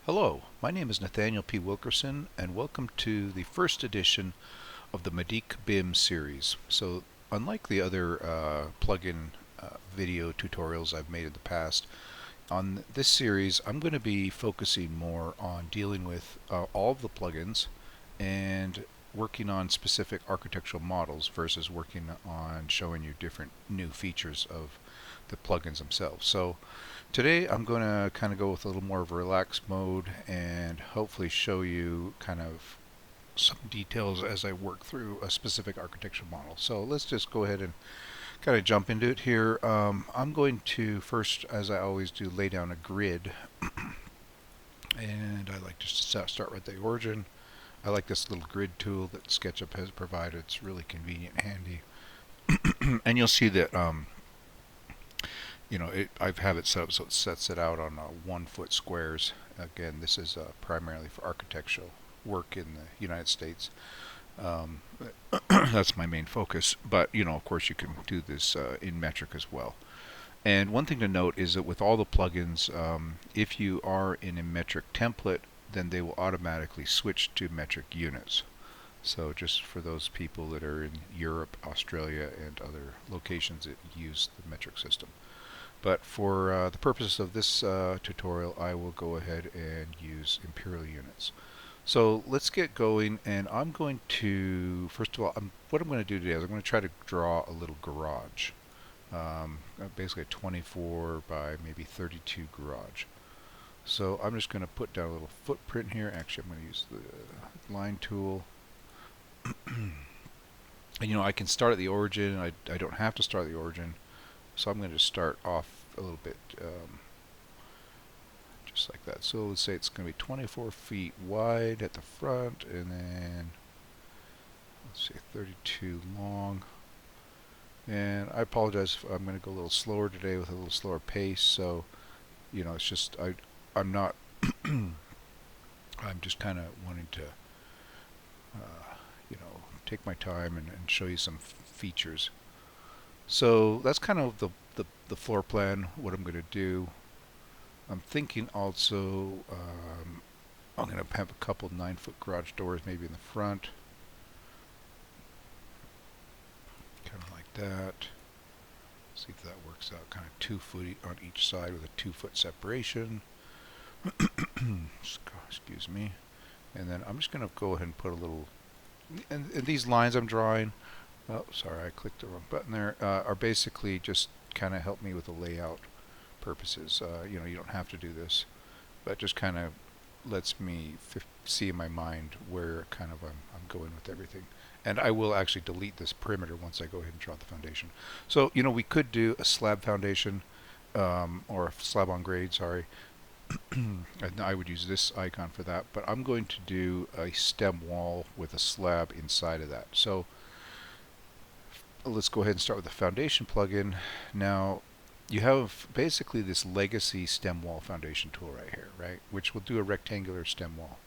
Hello, my name is Nathaniel P. Wilkerson, and welcome to the first edition of the Medeek BIM series. So, unlike the other plugin video tutorials I've made in the past, on this series I'm going to be focusing more on dealing with all of the plugins and working on specific architectural models versus working on showing you different new features of the plugins themselves. So today I'm going to kind of go with a little more of a relaxed mode and hopefully show you kind of some details as I work through a specific architectural model. So let's just go ahead and kind of jump into it here. I'm going to first, as I always do, lay down a grid, and I like to start with the origin. I like this little grid tool that SketchUp has provided. It's really convenient and handy. And you'll see that I have it set up so it sets it out on 1 foot squares. Again, this is primarily for architectural work in the United States. Um, that's my main focus, but of course you can do this in metric as well. And one thing to note is that with all the plugins, if you are in a metric template, then they will automatically switch to metric units. So just for those people that are in Europe, Australia, and other locations that use the metric system. But for the purposes of this tutorial, I will go ahead and use imperial units. So let's get going, and I'm going to, first of all, what I'm going to do today is I'm going to try to draw a little garage. Basically a 24 by maybe 32 garage. So I'm just going to put down a little footprint here. Actually, I'm going to use the line tool. And I can start at the origin. I don't have to start at the origin. So I'm going to start off a little bit just like that. So let's say it's going to be 24 feet wide at the front, and then let's say 32 long. And I apologize if I'm going to go a little slower today with a little slower pace. So it's just I'm not I'm just kind of wanting to take my time and show you some features. So that's kind of the floor plan, what I'm going to do. I'm thinking also I'm going to have a couple 9-foot garage doors maybe in the front. Kind of like that. See if that works out. Kind of 2 foot on each side with a 2-foot separation. Excuse me. And then I'm just going to go ahead and put a little, and these lines I'm drawing, oh sorry, I clicked the wrong button there, are basically just kind of help me with the layout purposes. You don't have to do this, but just kind of lets me see in my mind where kind of I'm going with everything. And I will actually delete this perimeter once I go ahead and draw the foundation. So we could do a slab foundation, or a slab on grade, sorry. And I would use this icon for that, but I'm going to do a stem wall with a slab inside of that. So let's go ahead and start with the foundation plugin. Now you have basically this legacy stem wall foundation tool right here, right, which will do a rectangular stem wall.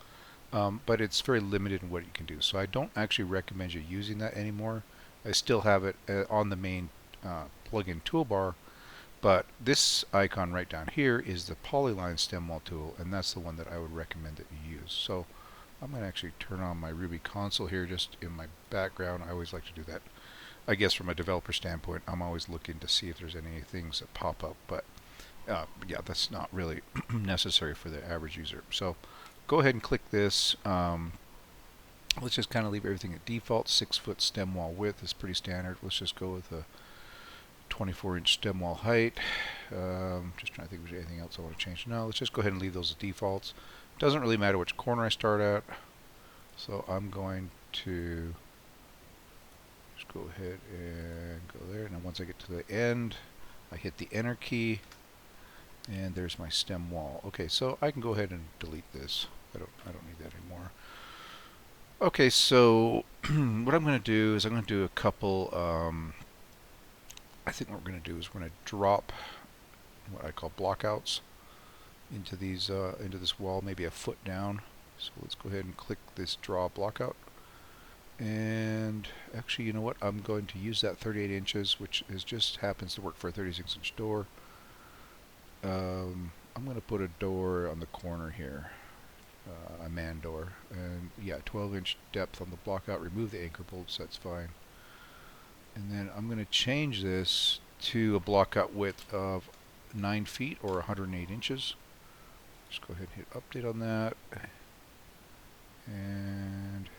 But it's very limited in what you can do. So I don't actually recommend you using that anymore. I still have it on the main plugin toolbar, but this icon right down here is the polyline stem wall tool, and that's the one that I would recommend that you use. So I'm going to actually turn on my Ruby console here just in my background. I always like to do that. I guess from a developer standpoint, I'm always looking to see if there's any things that pop up, but yeah, that's not really necessary for the average user. So go ahead and click this. Let's just kind of leave everything at default. 6-foot stem wall width is pretty standard. Let's just go with a 24-inch stem wall height. Just trying to think if there's anything else I want to change. No, let's just go ahead and leave those as defaults. Doesn't really matter which corner I start at. So I'm going to just go ahead and go there. Now once I get to the end, I hit the enter key, and there's my stem wall. Okay, so I can go ahead and delete this. I don't need that anymore. Okay, so what I'm going to do is I'm going to do a couple. I think what we're going to do is we're going to drop what I call blockouts into these into this wall, maybe a foot down. So let's go ahead and click this draw blockout. And actually, you know what? I'm going to use that 38 inches, which just happens to work for a 36-inch door. I'm going to put a door on the corner here. a man door. And yeah, 12-inch depth on the block out. Remove the anchor bolts. That's fine. And then I'm going to change this to a block out width of 9 feet or 108 inches. Just go ahead and hit update on that. And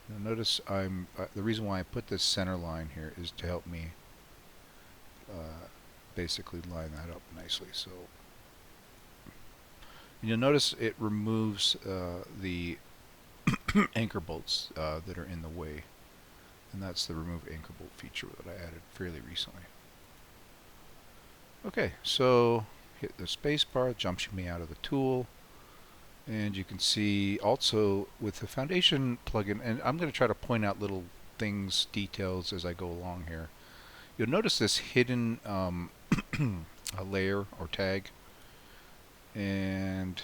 you'll notice the reason why I put this center line here is to help me basically line that up nicely. So you'll notice it removes the anchor bolts that are in the way, and that's the remove anchor bolt feature that I added fairly recently. Okay, so hit the space bar, jumps me out of the tool, and you can see also with the foundation plugin, and I'm going to try to point out little things, details as I go along here. You'll notice this hidden a layer or tag, and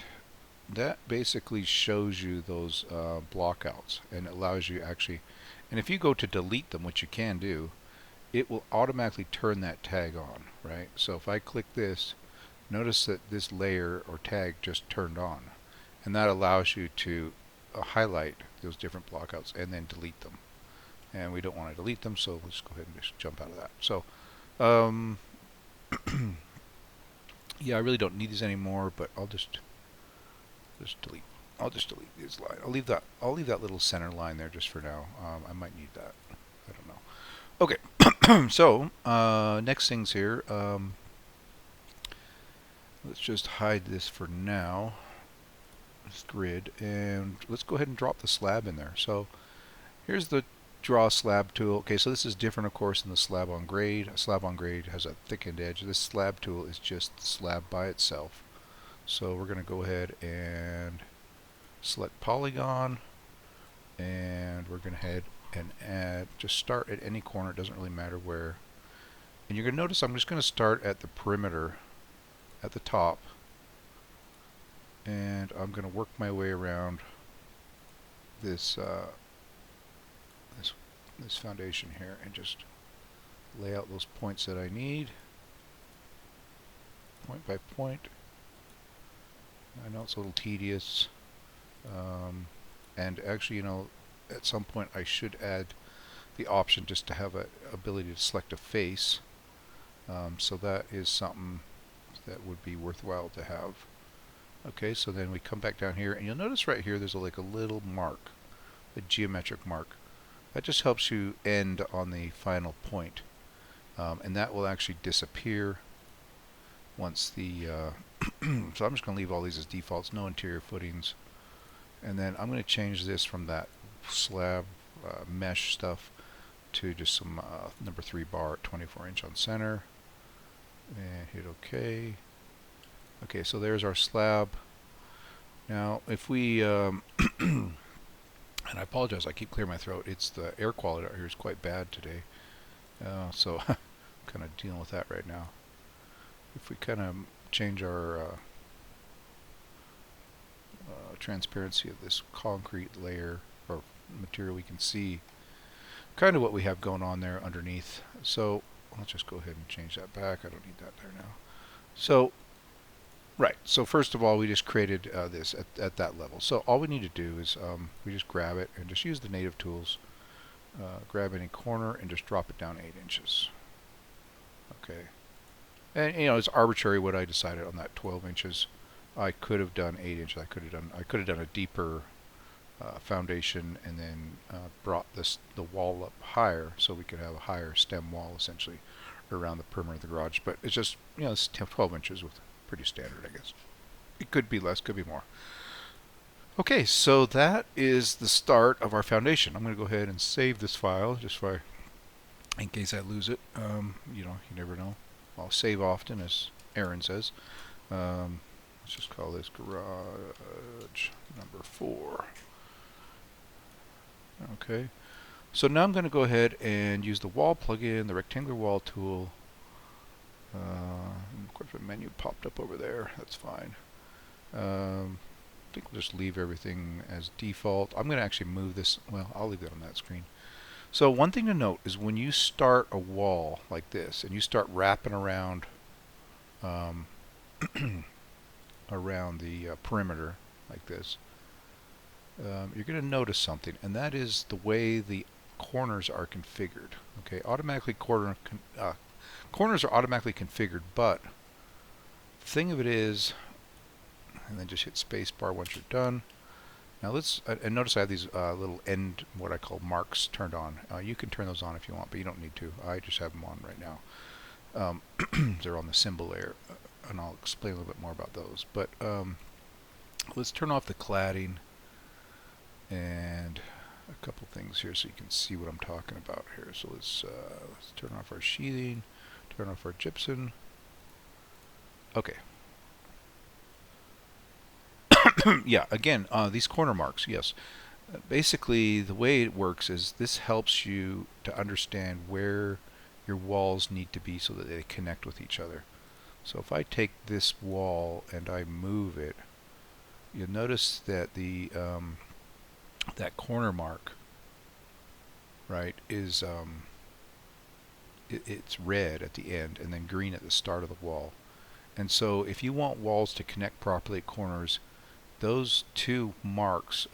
that basically shows you those blockouts and allows you actually, and if you go to delete them, which you can do, it will automatically turn that tag on, right? So if I click this, notice that this layer or tag just turned on, and that allows you to highlight those different blockouts and then delete them. And we don't want to delete them, so let's go ahead and just jump out of that. So yeah, I really don't need these anymore, but I'll just delete. I'll just delete this line. I'll leave that little center line there just for now. I might need that. I don't know. Okay. So next things here. Let's just hide this for now. This grid, and let's go ahead and drop the slab in there. So here's the draw slab tool. Okay, so this is different, of course, than the slab on grade. A slab on grade has a thickened edge. This slab tool is just the slab by itself. So we're going to go ahead and select polygon, and we're going to head and add, just start at any corner, it doesn't really matter where. And you're going to notice I'm just going to start at the perimeter at the top, and I'm going to work my way around this this foundation here and just lay out those points that I need, point by point. I know it's a little tedious, and actually, you know, at some point I should add the option just to have a ability to select a face, so that is something that would be worthwhile to have. Okay, so then we come back down here, and you'll notice right here there's like a little mark, a geometric mark. That just helps you end on the final point, and that will actually disappear once the so I'm just going to leave all these as defaults, no interior footings, and then I'm going to change this from that slab mesh stuff to just some number 3 bar at 24 inch on center, and hit OK. Okay, so there's our slab. Now if we and I apologize, I keep clearing my throat. It's the air quality out here is quite bad today, so I'm kind of dealing with that right now. If we kind of change our transparency of this concrete layer or material, we can see kind of what we have going on there underneath. So let's just go ahead and change that back. I don't need that there now. So right, so first of all, we just created this at that level. So all we need to do is we just grab it and just use the native tools, grab any corner and just drop it down 8 inches. Okay, and you know, it's arbitrary what I decided on that 12 inches. I could have done 8 inches. I could have done a deeper foundation and then brought the wall up higher so we could have a higher stem wall essentially around the perimeter of the garage. But it's just, you know, it's 12 inches with pretty standard, I guess. It could be less, could be more. Okay, so that is the start of our foundation. I'm going to go ahead and save this file just for in case I lose it. You know, you never know. I'll save often, as Aaron says. Let's just call this garage number 4. Okay, so now I'm going to go ahead and use the wall plugin, the rectangular wall tool. Of course, a menu popped up over there. That's fine. I think we'll just leave everything as default. I'm going to actually move this. Well, I'll leave that on that screen. So one thing to note is when you start a wall like this and you start wrapping around around the perimeter like this, you're going to notice something, and that is the way the corners are configured. Okay, corners are automatically configured, but the thing of it is, and then just hit space bar once you're done. Now let's, and notice I have these little end, what I call marks, turned on. You can turn those on if you want, but you don't need to. I just have them on right now. They're on the symbol layer, and I'll explain a little bit more about those. But let's turn off the cladding and a couple things here so you can see what I'm talking about here. So let's turn off our sheathing, turn off our gypsum. Okay. Yeah, again, these corner marks, yes. Basically, the way it works is this helps you to understand where your walls need to be so that they connect with each other. So if I take this wall and I move it, you'll notice that the that corner mark, right, is it's red at the end and then green at the start of the wall. And so if you want walls to connect properly at corners, those two marks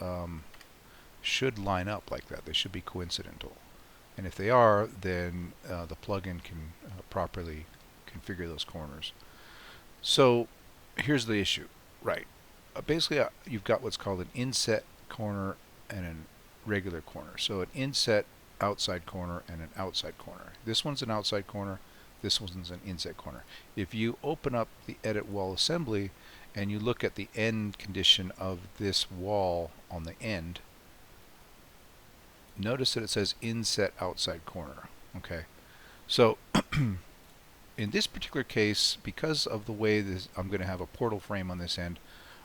should line up like that. They should be coincidental. And if they are, then the plugin can properly configure those corners. So here's the issue, right? Basically, you've got what's called an inset corner and a regular corner. So an inset outside corner and an outside corner. This one's an outside corner. This one's an inset corner. If you open up the edit wall assembly and you look at the end condition of this wall on the end, notice that it says inset outside corner. Okay, so in this particular case, because of the way this, I'm going to have a portal frame on this end,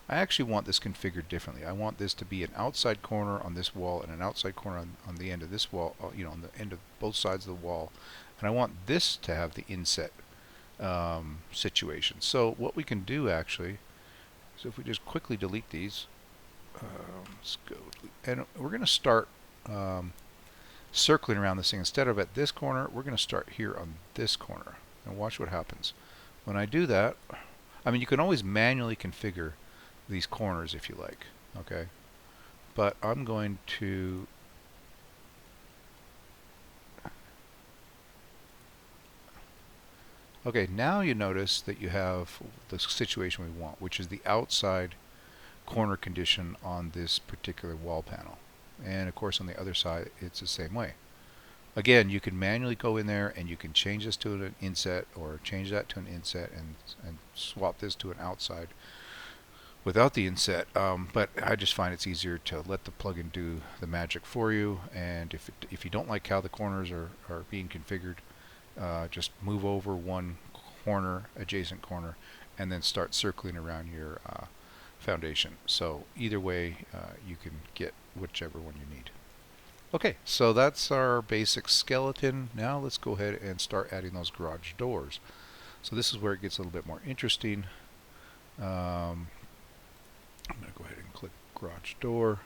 I actually want this configured differently. I want this to be an outside corner on this wall and an outside corner on the end of this wall, you know, on the end of both sides of the wall. And I want this to have the inset situation. So what we can do actually, so if we just quickly delete these, let's go, and we're going to start circling around this thing. Instead of at this corner, we're going to start here on this corner. And watch what happens. When I do that, I mean, you can always manually configure these corners if you like, okay? But I'm going to okay, now you notice that you have the situation we want, which is the outside corner condition on this particular wall panel. And of course on the other side it's the same way. Again, you can manually go in there and you can change this to an inset or change that to an inset and swap this to an outside without the inset, but I just find it's easier to let the plugin do the magic for you. And if you don't like how the corners are being configured, just move over one corner, adjacent corner, and then start circling around your foundation. So either way, you can get whichever one you need. Okay, so that's our basic skeleton. Now let's go ahead and start adding those garage doors. So this is where it gets a little bit more interesting. I'm going to go ahead and click garage door,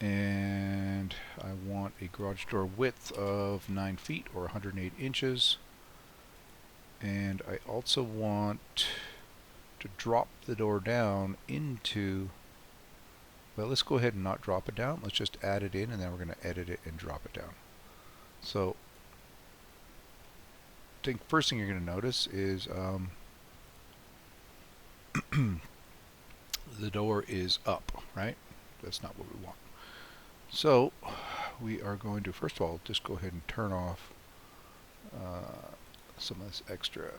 and I want a garage door width of 9 feet or 108 inches. And I also want to drop the door down into, well, let's go ahead and not drop it down. Let's just add it in, and then we're going to edit it and drop it down. So I think first thing you're going to notice is the door is up, right? That's not what we want. So we are going to, first of all, just go ahead and turn off some of this extra.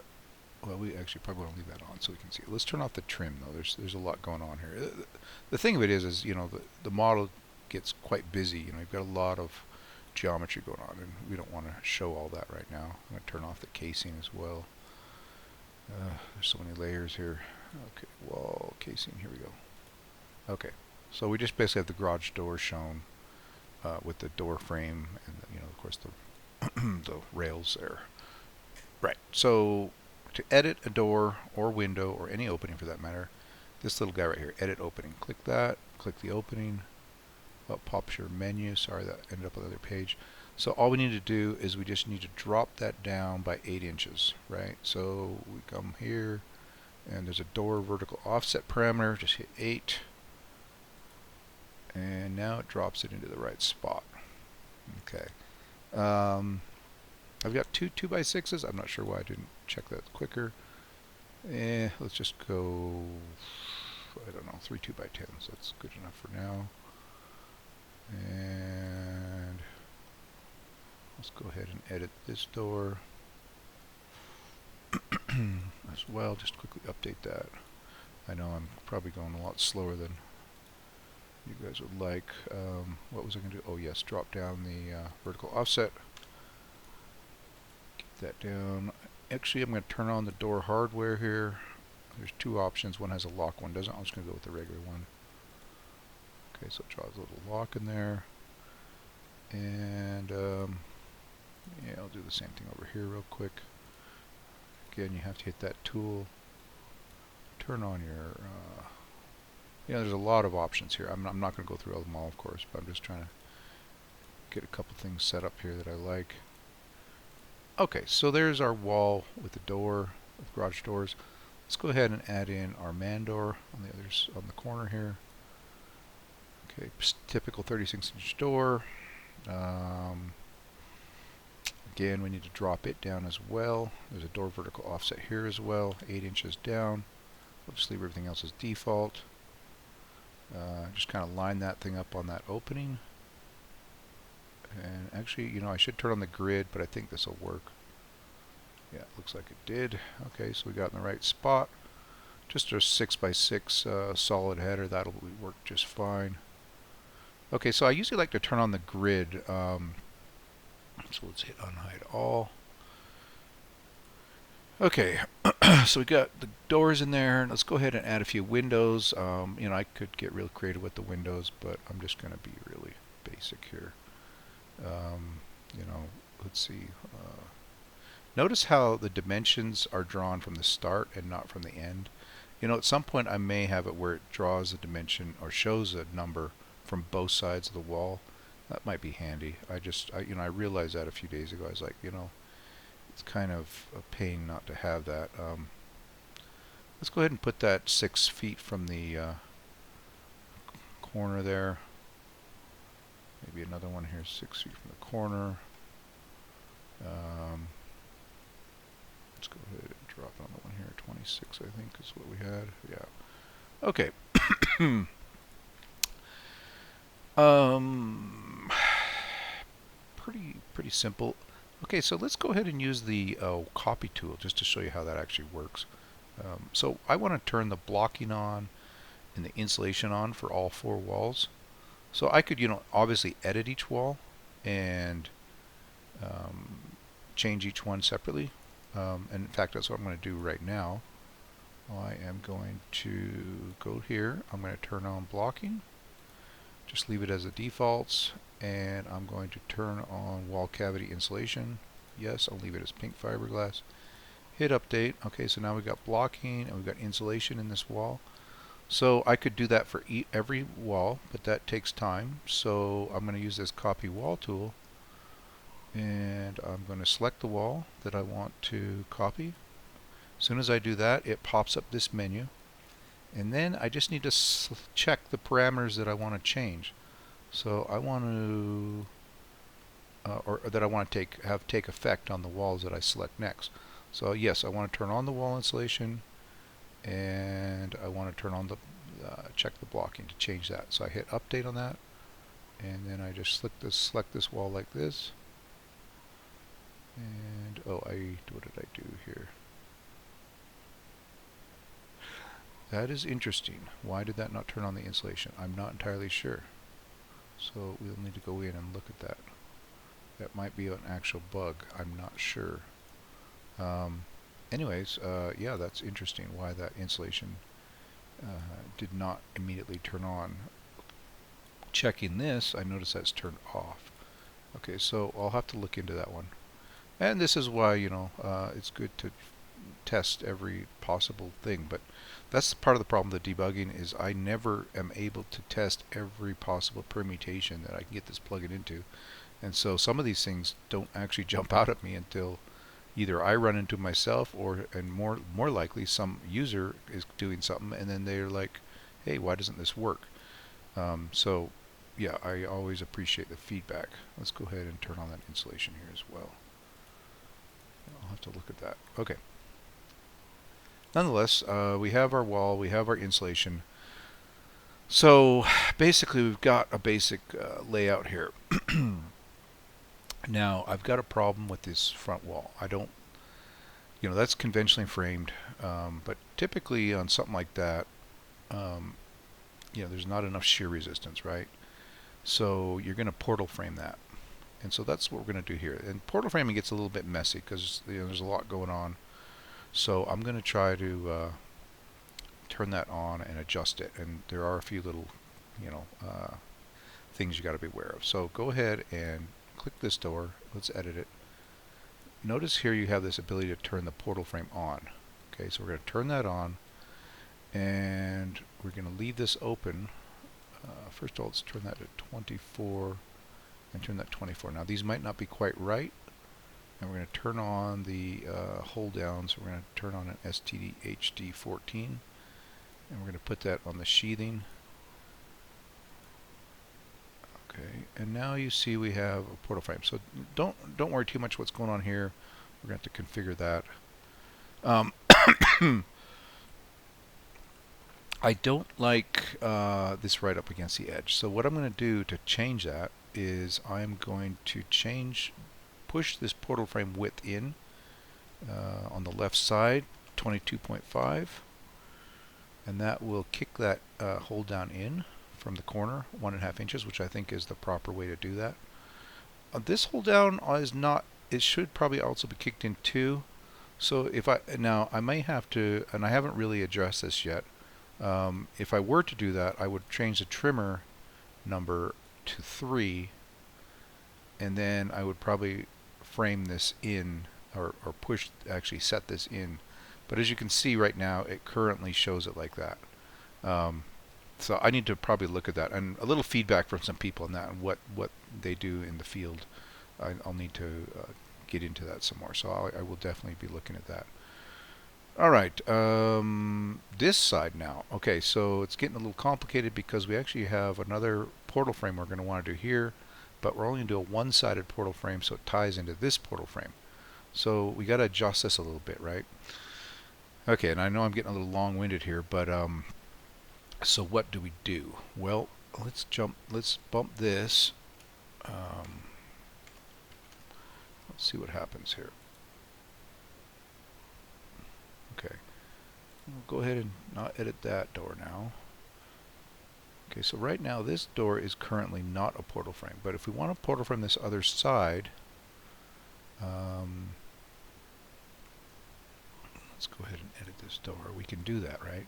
Well, we actually probably want to leave that on so we can see it. Let's turn off the trim though. There's a lot going on here. The thing of it is you know, the model gets quite busy. You know, you've got a lot of geometry going on, and we don't want to show all that right now. I'm going to turn off the casing as well. There's so many layers here. Okay, wall casing. Here we go. Okay, so we just basically have the garage door shown with the door frame and you know, of course, the the rails there. Right. So to edit a door or window or any opening for that matter, this little guy right here, edit opening. Click that. Click the opening. Up pops your menu. Sorry, that ended up on the other page. So all we need to do is we just need to drop that down by 8 inches, right? So we come here And there's a door vertical offset parameter. Just hit 8. And now it drops it into the right spot. Okay. I've got two 2x6s. I'm not sure why I didn't check that quicker. Let's just go, I don't know, 3 2x10s. That's good enough for now. And let's go ahead and edit this door as well. Just quickly update that. I know I'm probably going a lot slower than you guys would like. What was I going to do? Oh yes, drop down the vertical offset. Keep that down. Actually, I'm going to turn on the door hardware here. There's 2 options. One has a lock, one doesn't. I'm just going to go with the regular one. Okay, so it draws a little lock in there. And yeah, I'll do the same thing over here real quick. Again, you have to hit that tool. Turn on your there's a lot of options here. I'm not going to go through them all, of course, but I'm just trying to get a couple things set up here that I like. Okay, so there's our wall with the door, with garage doors. Let's go ahead and add in our man door on the others on the corner here. Okay, typical 36-inch door. Again, we need to drop it down as well. There's a door vertical offset here as well, 8 inches down. We'll just leave everything else as default. Just kind of line that thing up on that opening. And actually, I should turn on the grid, but I think this will work. Yeah, it looks like it did. Okay, so we got in the right spot. Just a 6x6 solid header. That'll work just fine. Okay, so I usually like to turn on the grid. So let's hit unhide all. Okay, so we got the doors in there. Let's go ahead and add a few windows. I could get real creative with the windows, but I'm just going to be really basic here. Let's see. Notice how the dimensions are drawn from the start and not from the end. At some point I may have it where it draws a dimension or shows a number from both sides of the wall. That might be handy. I realized that a few days ago. I was like, it's kind of a pain not to have that. Let's go ahead and put that 6 feet from the corner there. Maybe another one here, 6 feet from the corner. Let's go ahead and drop another one here, 26 I think is what we had. Yeah. Okay. Pretty simple. Okay, so let's go ahead and use the copy tool just to show you how that actually works. So I want to turn the blocking on and the insulation on for all 4 walls. So I could, obviously edit each wall and change each one separately. And in fact, that's what I'm going to do right now. I am going to go here. I'm going to turn on blocking. Just leave it as the defaults. And I'm going to turn on wall cavity insulation. Yes, I'll leave it as pink fiberglass. Hit update. Okay, so now we've got blocking and we've got insulation in this wall. So I could do that for every wall, but that takes time. So I'm going to use this copy wall tool. And I'm going to select the wall that I want to copy. As soon as I do that, it pops up this menu. And then I just need to check the parameters that I want to change. So I want to, or that I want to take effect on the walls that I select next. So yes, I want to turn on the wall insulation, and I want to turn on the check the blocking to change that. So I hit update on that, and then I just select this wall like this. And what did I do here? That is interesting. Why did that not turn on the insulation? I'm not entirely sure. So we'll need to go in and look at that. That might be an actual bug. I'm not sure. Anyways, yeah, that's interesting why that insulation did not immediately turn on. Checking this, I notice that's turned off. Okay, so I'll have to look into that one. And this is why, it's good to test every possible thing, but that's part of the problem with debugging is I never am able to test every possible permutation that I can get this plugin into. And so some of these things don't actually jump out at me until either I run into myself, or and more likely some user is doing something and then they're like, hey, why doesn't this work? So yeah, I always appreciate the feedback. Let's go ahead and turn on that insulation here as well. I'll have to look at that. Okay. Nonetheless, we have our wall, we have our insulation. So basically we've got a basic layout here. Now I've got a problem with this front wall. I don't, that's conventionally framed, but typically on something like that, um, there's not enough shear resistance, right? So you're going to portal frame that. And so that's what we're going to do here. And portal framing gets a little bit messy because there's a lot going on. So I'm going to try to turn that on and adjust it. And there are a few little, things you got to be aware of. So go ahead and click this door. Let's edit it. Notice here you have this ability to turn the portal frame on. Okay, so we're going to turn that on, and we're going to leave this open. First of all, let's turn that to 24 and turn that 24. Now these might not be quite right, and we're going to turn on the hold down. So we're going to turn on an STD HD14, and we're going to put that on the sheathing. Okay, and now you see we have a portal frame. So don't worry too much what's going on here. We're going to have to configure that. I don't like this right up against the edge. So what I'm going to do to change that is I'm going to push this portal frame width in on the left side, 22.5, and that will kick that hold down in from the corner 1.5 inches, which I think is the proper way to do that. This hold down is not, it should probably also be kicked in too. So if I may have to, and I haven't really addressed this yet, if I were to do that, I would change the trimmer number to 3, and then I would probably frame this in, or actually set this in. But as you can see right now, it currently shows it like that. So I need to probably look at that, and a little feedback from some people on that and what they do in the field. I'll need to get into that some more. So I will definitely be looking at that. All right, this side now. Okay, so it's getting a little complicated because we actually have another portal frame we're going to want to do here, but we're only going to do a one-sided portal frame, so it ties into this portal frame. So we got to adjust this a little bit, right? Okay, and I know I'm getting a little long-winded here, but so what do we do? Well, let's bump this. Let's see what happens here. Okay, we'll go ahead and not edit that door now. Okay, so right now this door is currently not a portal frame, but if we want to portal frame this other side, let's go ahead and edit this door. We can do that, right?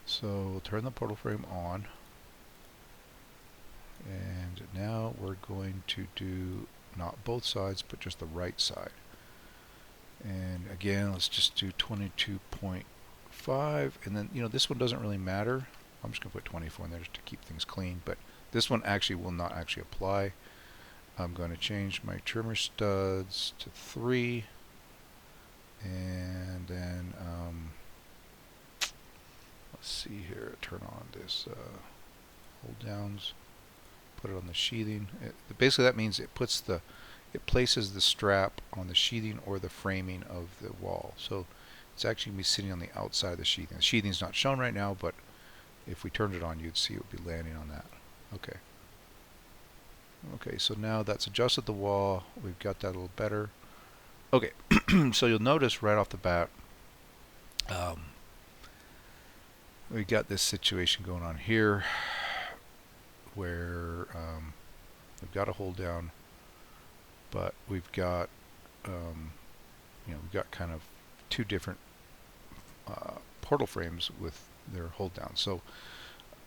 So we'll turn the portal frame on, and now we're going to do not both sides, but just the right side. And again, let's just do 22.5, and then this one doesn't really matter. I'm just going to put 24 in there just to keep things clean, but this one actually will not actually apply. I'm going to change my trimmer studs to 3, and then let's see here, turn on this hold downs, put it on the sheathing. Basically that means it places the strap on the sheathing or the framing of the wall. So it's actually going to be sitting on the outside of the sheathing. The sheathing's not shown right now, but if we turned it on, you'd see it would be landing on that. Okay. Okay, so now that's adjusted the wall. We've got that a little better. Okay, so you'll notice right off the bat, we got this situation going on here where we've got a hold down, but we've got we've got kind of two different portal frames with their hold down. So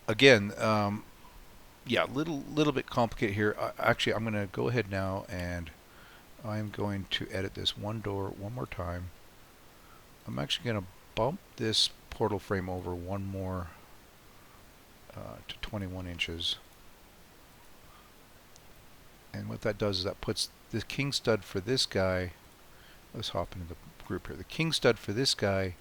again, yeah, little bit complicated here. Actually, I'm going to go ahead now and I'm going to edit this one door one more time. I'm actually going to bump this portal frame over one more to 21 inches. And what that does is that puts the king stud for this guy let's hop into the group here. The king stud for this guy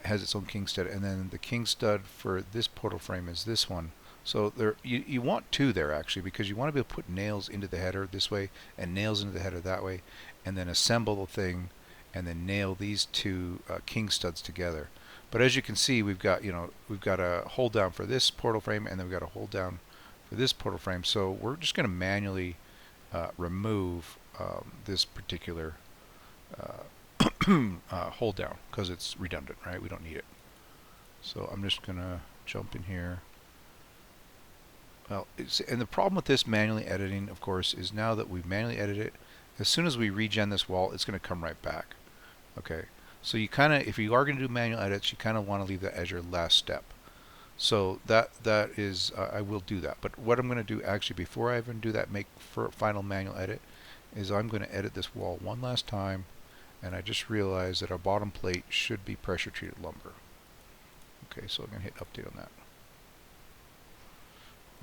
has its own king stud, and then the king stud for this portal frame is this one. So there, you want two there actually, because you want to be able to put nails into the header this way and nails into the header that way, and then assemble the thing, and then nail these two king studs together. But as you can see, we've got we've got a hold down for this portal frame, and then we've got a hold down for this portal frame. So we're just going to manually remove this particular hold down because it's redundant, right? We don't need it. So I'm just going to jump in here. Well, and the problem with this manually editing, of course, is now that we've manually edited it, as soon as we regen this wall, it's going to come right back. Okay, so you kind of, if you are going to do manual edits, you kind of want to leave that as your last step. So that is, I will do that. But what I'm going to do actually before I even do that, make final manual edit, is I'm going to edit this wall one last time, and I just realized that our bottom plate should be pressure treated lumber. Okay, so I'm going to hit update on that.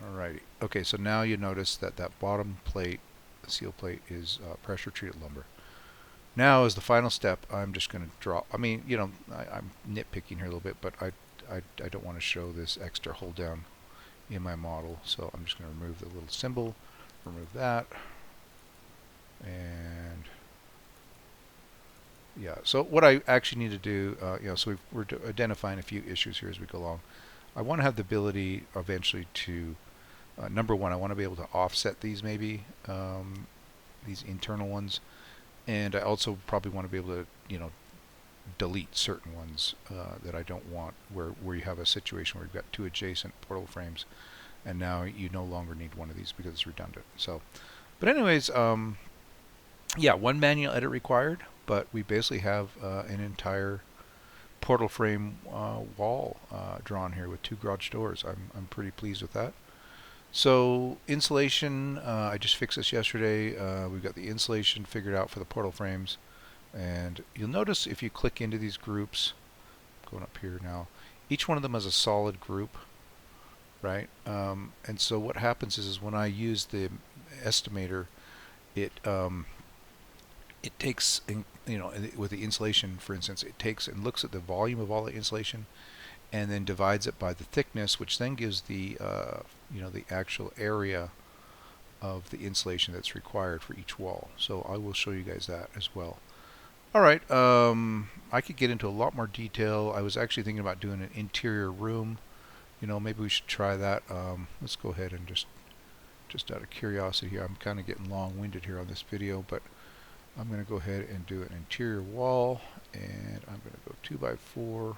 Alrighty. Okay, so now you notice that that bottom plate, the seal plate, is pressure treated lumber. Now, as the final step, I'm just going to draw. I mean, I'm nitpicking here a little bit, but I don't want to show this extra hold down in my model, so I'm just going to remove the little symbol, remove that, and yeah. So what I actually need to do, so we're identifying a few issues here as we go along. I want to have the ability eventually to number one, I want to be able to offset these maybe, these internal ones, and I also probably want to be able to, delete certain ones that I don't want, where you have a situation where you've got two adjacent portal frames, and now you no longer need one of these because it's redundant. So, but anyways, yeah, one manual edit required, but we basically have an entire portal frame wall drawn here with two garage doors. I'm pretty pleased with that. So insulation, I just fixed this yesterday. We've got the insulation figured out for the portal frames, and you'll notice if you click into these groups, going up here now, each one of them has a solid group, right? And so what happens is when I use the estimator, it takes, with the insulation, for instance, it takes and looks at the volume of all the insulation, and then divides it by the thickness, which then gives the the actual area of the insulation that's required for each wall. So I will show you guys that as well. All right, I could get into a lot more detail. I was actually thinking about doing an interior room. Maybe we should try that. Let's go ahead and just out of curiosity here, I'm kind of getting long-winded here on this video, but I'm going to go ahead and do an interior wall, and I'm going to go 2x4.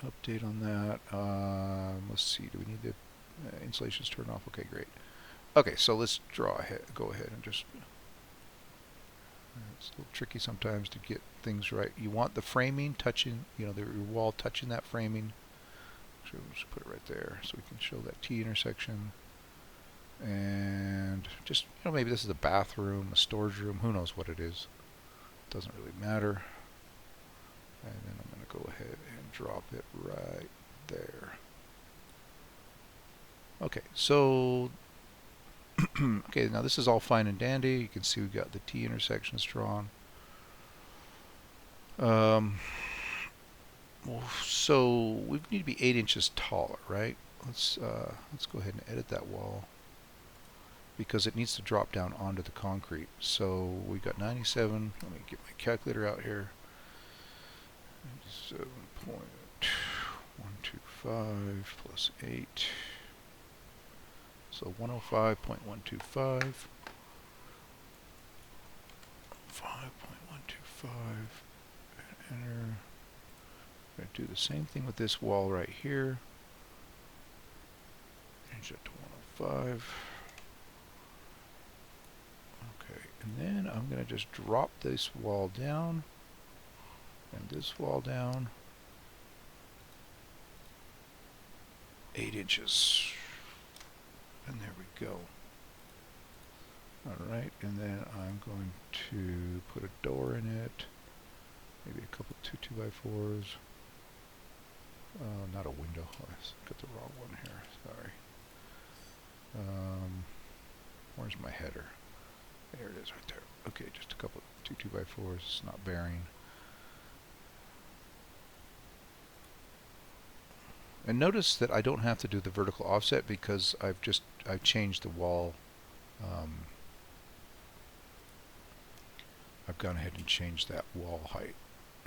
Update on that. Let's see. Do we need the insulations turned off? Okay, great. Okay, so let's go ahead and just. It's a little tricky sometimes to get things right. You want the framing touching, your wall touching that framing. So we'll just put it right there so we can show that T intersection. And just, maybe this is a bathroom, a storage room. Who knows what it is? Doesn't really matter. And then I'm going to go ahead and drop it right there. Okay, so okay, now this is all fine and dandy. You can see we've got the T intersections drawn. So we need to be 8 inches taller, right? Let's go ahead and edit that wall because it needs to drop down onto the concrete. So we got 97. Let me get my calculator out here. 97.125 plus 8. So 105.125. 5.125. Enter. I'm going to do the same thing with this wall right here. Change that to 105. Okay, and then I'm going to just drop this wall down and this wall down 8 inches. And there we go. Alright, and then I'm going to put a door in it. Maybe a couple 2x4s. Not a window. I got the wrong one here. Sorry. Where's my header? There it is right there. Okay, just a couple, two 2x4s, it's not bearing. And notice that I don't have to do the vertical offset because I've changed the wall. I've gone ahead and changed that wall height,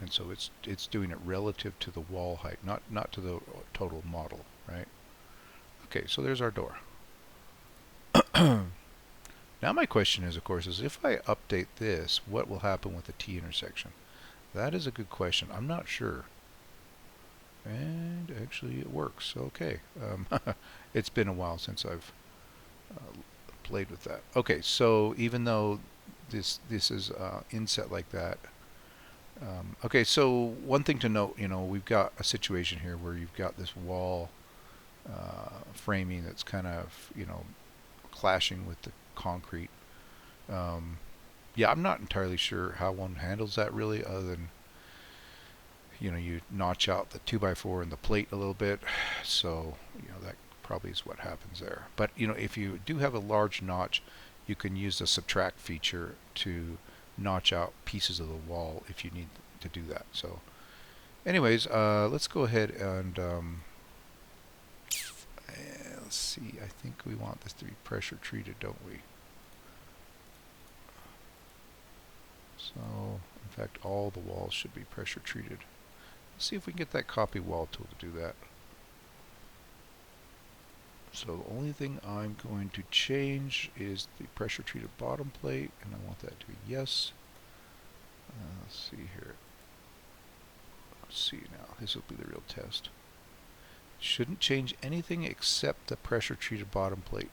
and so it's doing it relative to the wall height, not to the total model, right? Okay, so there's our door. Now my question is, of course, is if I update this, what will happen with the T intersection? That is a good question. I'm not sure. And actually it works. Okay. It's been a while since I've played with that. Okay, so even though this is inset like that, okay, so one thing to note, we've got a situation here where you've got this wall framing that's kind of, clashing with the concrete. Yeah, I'm not entirely sure how one handles that really, other than you notch out the 2x4 and the plate a little bit, so that probably is what happens there. But if you do have a large notch, you can use the subtract feature to notch out pieces of the wall if you need to do that. So anyways, let's go ahead and let's see, I think we want this to be pressure treated, don't we? So in fact all the walls should be pressure treated. Let's see if we can get that copy wall tool to do that. So the only thing I'm going to change is the pressure treated bottom plate, and I want that to be yes. Let's see here. Let's see now. This will be the real test. Shouldn't change anything except the pressure treated bottom plate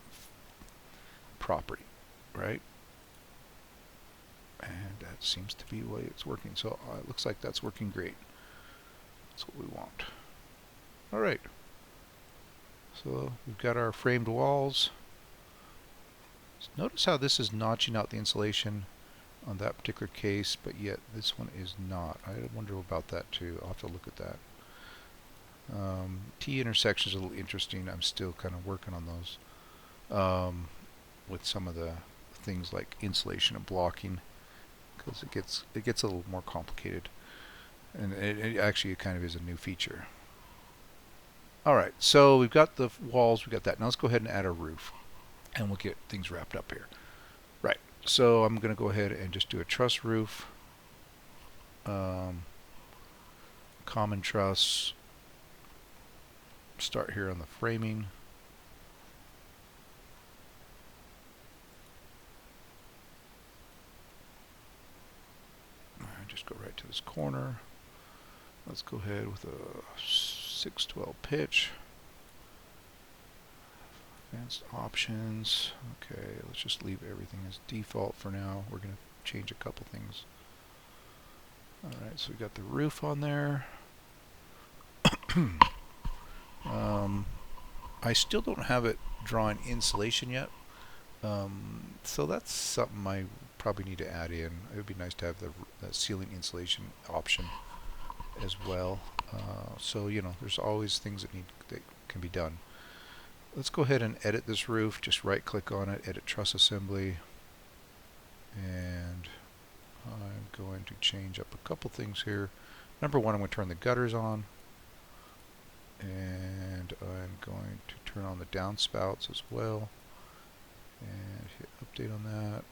property, right? And that seems to be the way it's working. So it looks like that's working great. That's what we want. All right. So we've got our framed walls. So notice how this is notching out the insulation on that particular case, but yet this one is not. I wonder about that too. I'll have to look at that. T intersections are a little interesting. I'm still kind of working on those with some of the things like insulation and blocking, because it gets a little more complicated, and it actually kind of is a new feature. Alright, so we've got the walls, we've got that. Now let's go ahead and add a roof, and we'll get things wrapped up here. Right, so I'm going to go ahead and just do a truss roof. Common truss. Start here on the framing. Just go right to this corner. Let's go ahead with a 6/12 pitch. Advanced options. Okay, let's just leave everything as default for now. We're going to change a couple things. Alright, so we got the roof on there. I still don't have it drawing insulation yet. So that's something I probably need to add in. It would be nice to have the ceiling insulation option as well. So there's always things that can be done. Let's go ahead and edit this roof. Just right click on it, edit truss assembly, and I'm going to change up a couple things here. Number one, I'm going to turn the gutters on, and I'm going to turn on the downspouts as well, and hit update on that.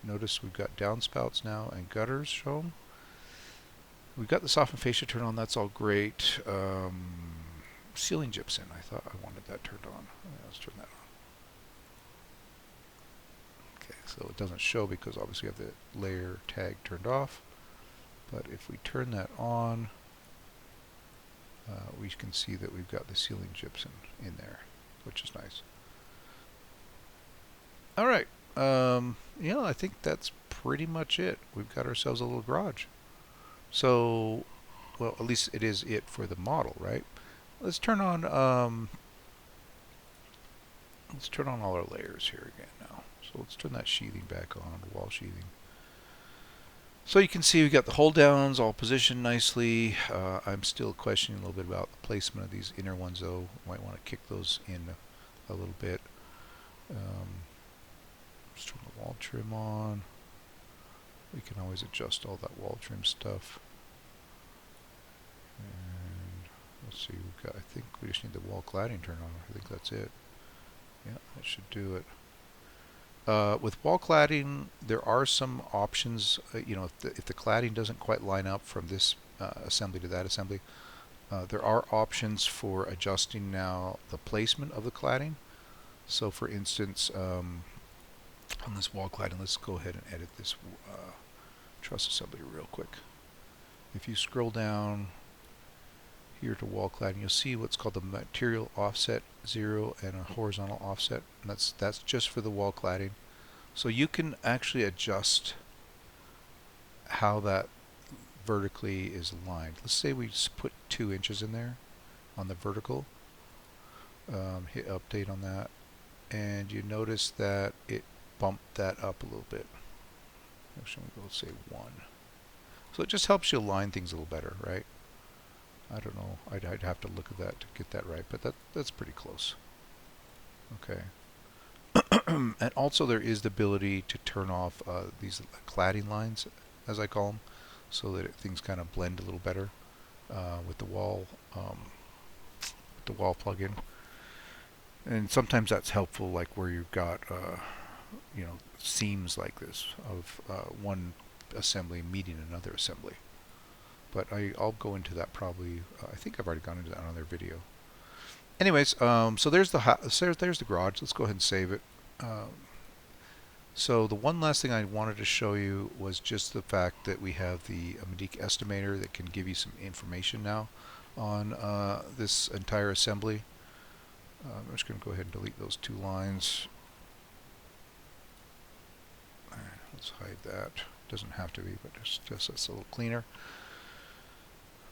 Notice we've got downspouts now and gutters shown. We've got the soften fascia turned on, that's all great. Ceiling gypsum, I thought I wanted that turned on. Let's turn that on. Okay, so it doesn't show because obviously we have the layer tag turned off. But if we turn that on, we can see that we've got the ceiling gypsum in there, which is nice. Alright, I think that's pretty much it. We've got ourselves a little garage. So, well, at least it is it for the model, right? Let's turn on all our layers here again now. So let's turn that sheathing back on, wall sheathing. So you can see we got the hold downs all positioned nicely. I'm still questioning a little bit about the placement of these inner ones though. Might want to kick those in a little bit. Just turn the wall trim on. We can always adjust all that wall trim stuff. And let's see, I think we just need the wall cladding turned on. I think that's it. Yeah, that should do it. With wall cladding, there are some options. If the cladding doesn't quite line up from this assembly to that assembly, there are options for adjusting now the placement of the cladding. So for instance, on this wall cladding, let's go ahead and edit this truss assembly real quick. If you scroll down here to wall cladding, you'll see what's called the material offset 0 and a horizontal offset. And that's just for the wall cladding. So you can actually adjust how that vertically is aligned. Let's say we just put 2 inches in there on the vertical. Hit update on that, and you notice that it bumped that up a little bit. Actually, we'll say 1. So it just helps you align things a little better, right? I don't know. I'd have to look at that to get that right, but that's pretty close. Okay. And also there is the ability to turn off these cladding lines, as I call them, so that things kind of blend a little better with the wall plugin. And sometimes that's helpful, like where you've got seams like this of one assembly meeting another assembly. But I'll go into that probably. I think I've already gone into that on another video. Anyways, so there's the garage. Let's go ahead and save it. So the one last thing I wanted to show you was just the fact that we have the Medeek estimator that can give you some information now on this entire assembly. I'm just going to go ahead and delete those 2 lines. Let's hide that. Doesn't have to be, but just that's a little cleaner.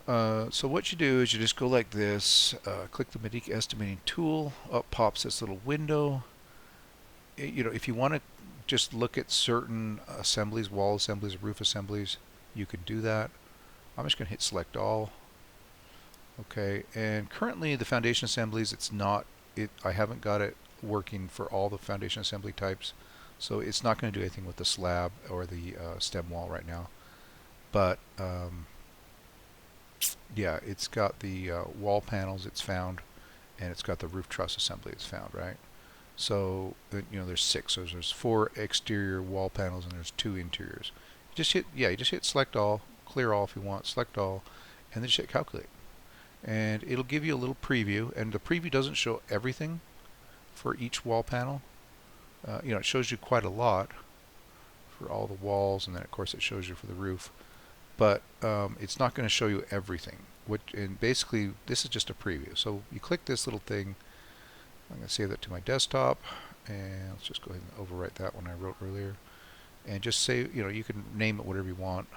So what you do is you just go like this, click the Medeek estimating tool, up pops this little window. If you want to just look at certain assemblies, wall assemblies, roof assemblies, you can do that. I'm just going to hit select all. Okay, and currently the foundation assemblies, I haven't got it working for all the foundation assembly types, so it's not going to do anything with the slab or the stem wall right now. But yeah, it's got the wall panels it's found, and it's got the roof truss assembly it's found, right? So there's 6. So there's 4 exterior wall panels and there's 2 interiors. You just hit select all, clear all if you want, select all, and then just hit calculate. And it'll give you a little preview, and the preview doesn't show everything for each wall panel. It shows you quite a lot for all the walls, and then of course it shows you for the roof. But it's not going to show you everything. And basically, this is just a preview. So you click this little thing. I'm going to save that to my desktop, and let's just go ahead and overwrite that one I wrote earlier. And just say, you can name it whatever you want.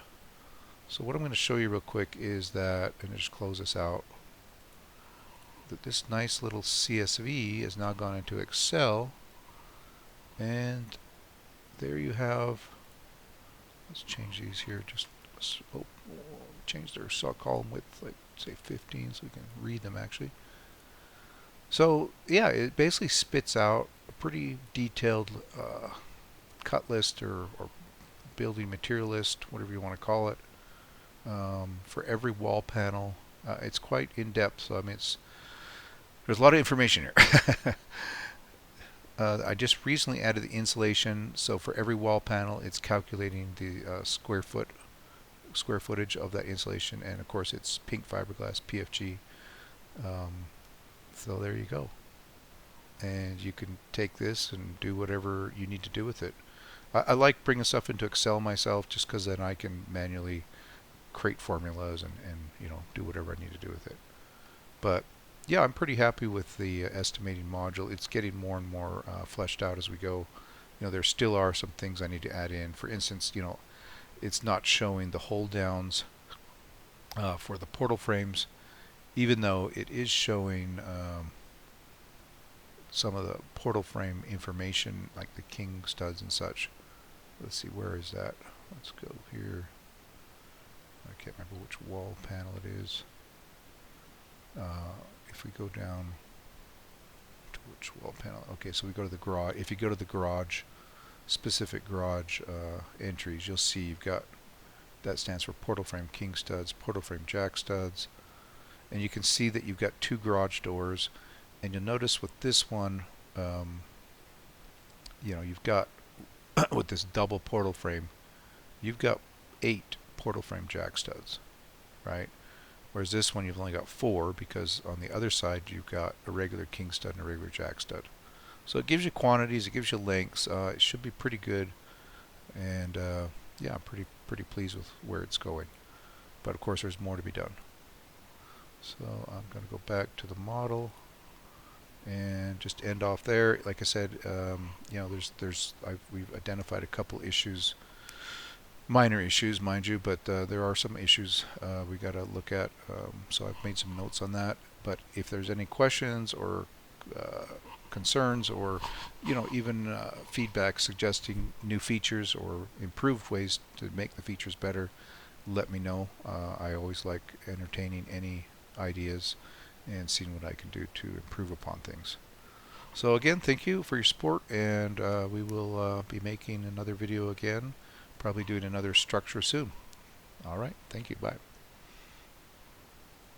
So what I'm going to show you real quick is that, and just close this out, that this nice little CSV has now gone into Excel, and there you have. Let's change these here. Just change their column width, like say 15, so we can read them actually. So yeah, it basically spits out a pretty detailed cut list or building material list, whatever you want to call it, for every wall panel. It's quite in depth, so I mean there's a lot of information here. I just recently added the insulation, so for every wall panel it's calculating the square footage of that insulation, and of course it's pink fiberglass PFG. So there you go, and you can take this and do whatever you need to do with it. I like bringing stuff into Excel myself, just because then I can manually create formulas and do whatever I need to do with it. But yeah, I'm pretty happy with the estimating module. It's getting more and more fleshed out as we go. There still are some things I need to add in. For instance, it's not showing the hold downs for the portal frames, even though it is showing some of the portal frame information, like the king studs and such. Let's see, where is that? Let's go here. I can't remember which wall panel it is. If we go down to which wall panel, okay, so we go to the garage. If you go to the garage, specific garage entries, you'll see you've got, that stands for portal frame king studs, portal frame jack studs, and you can see that you've got 2 garage doors. And you'll notice with this one, you've got with this double portal frame, you've got 8 portal frame jack studs, right? Whereas this one you've only got 4, because on the other side you've got a regular king stud and a regular jack stud. So it gives you quantities, it gives you lengths. It should be pretty good, and yeah, I'm pretty pleased with where it's going. But of course, there's more to be done. So I'm going to go back to the model and just end off there. Like I said, we've identified a couple issues, minor issues, mind you, but there are some issues we got to look at. So I've made some notes on that. But if there's any questions or concerns, or even feedback suggesting new features or improved ways to make the features better, let me know. I always like entertaining any ideas and seeing what I can do to improve upon things. So again, thank you for your support, and we will be making another video again, probably doing another structure soon. All right, thank you, bye.